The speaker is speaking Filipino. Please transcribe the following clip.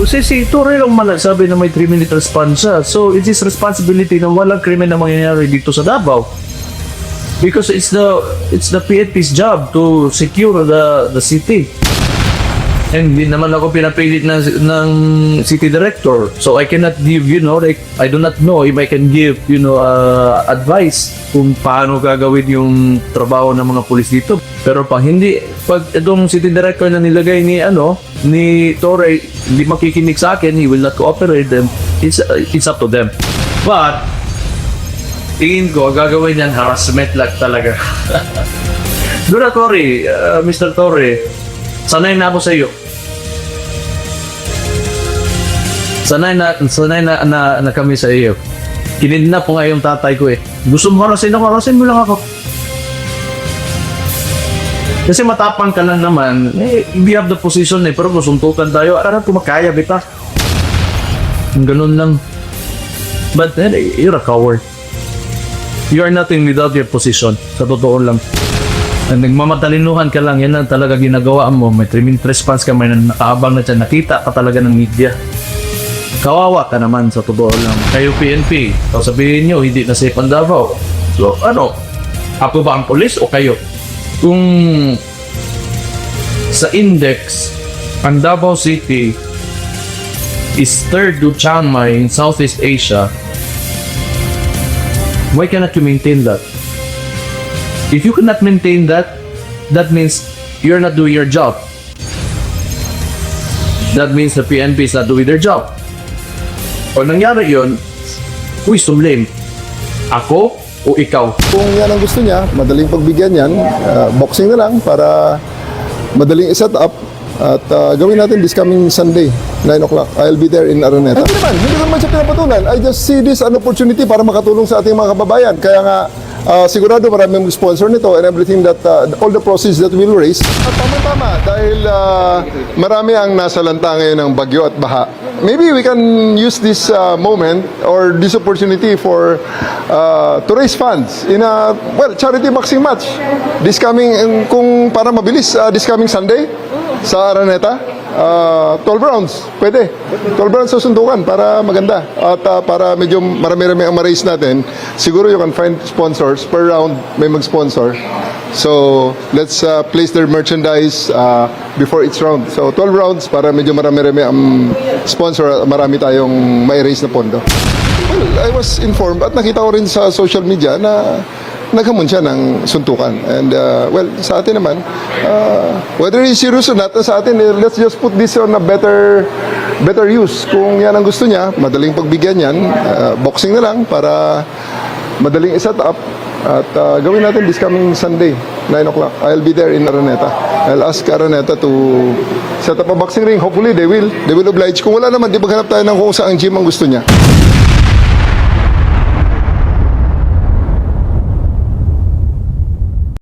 Si Torre lang man nagsabi na may 3-minute response siya. So, it is responsibility ng walang krimen na mangyayari dito sa Davao. Because it's the PNP's job to secure the city. And hindi naman ako pinapilit ng city director. So I cannot give, like, I do not know if I can give, advice kung paano gagawin yung trabaho ng mga pulis dito. Pero pag itong city director na nilagay ni Torre, hindi makikinig sa akin, he will not cooperate, then it's up to them. But tingin ko, gagawin yan harassment lang talaga. Dura Torre, Mr. Torre, sanay na ako sa iyo. Sanay na kami sa iyo. Kinidnap ko nga yung tatay ko eh. Gusto mo harasin mo lang ako. Kasi matapang ka lang naman, we have the position pero masuntukan tayo. Parang kumakaya, bita. Ganun lang. But you're a coward. You are nothing without your position. Sa totoo lang. Nagmamatalinuhan ka lang, yan ang talaga ginagawa mo. May 3-minute response ka, may nakaabang na dyan. Nakita ka talaga ng media. Kawawa ka naman sa totoo lang. Kayo PNP, sabihin nyo, hindi na safe ang Davao. So, ako ba ang polis o kayo? Kung sa index, ang Davao City is third to Chiang Mai in Southeast Asia, why cannot you maintain that? If you cannot maintain that, that means you're not doing your job. That means the PNP is not doing their job. Pag nangyari yun, who is to blame? Ako o ikaw? Kung yan ang gusto niya, madaling pagbigyan yan, boxing na lang para madaling i-set up at gawin natin this coming Sunday, 9 o'clock. I'll be there in Araneta. Hindi naman siya pinapatulan. I just see this an opportunity para makatulong sa ating mga kababayan. Kaya nga, sigurado maraming sponsor nito and everything that, all the process that we'll raise. At tama-tama, dahil marami ang nasalanta ngayon ng bagyo at baha. Maybe we can use this moment or this opportunity for to raise funds in a charity boxing match this coming kung para mabilis this coming Sunday sa Araneta. 12 rounds, pwede. 12 rounds sa sundukan para maganda. At para medyo marami-rami ang ma-raise natin, siguro you can find sponsors. Per round may mag-sponsor. So, let's place their merchandise before each round. So, 12 rounds para medyo marami-rami ang sponsor at marami tayong mai-raise na pondo. Well, I was informed at nakita ko rin sa social media na naghamon siya ng suntukan. And, sa atin naman, whether he's serious or not, sa atin, let's just put this on a better use. Kung yan ang gusto niya, madaling pagbigyan yan, boxing na lang para madaling i-set up. At gawin natin this coming Sunday, 9 o'clock. I'll be there in Araneta. I'll ask Araneta to set up a boxing ring. Hopefully, they will oblige. Kung wala naman, di maghanap tayo ng kung saan gym ang gusto niya.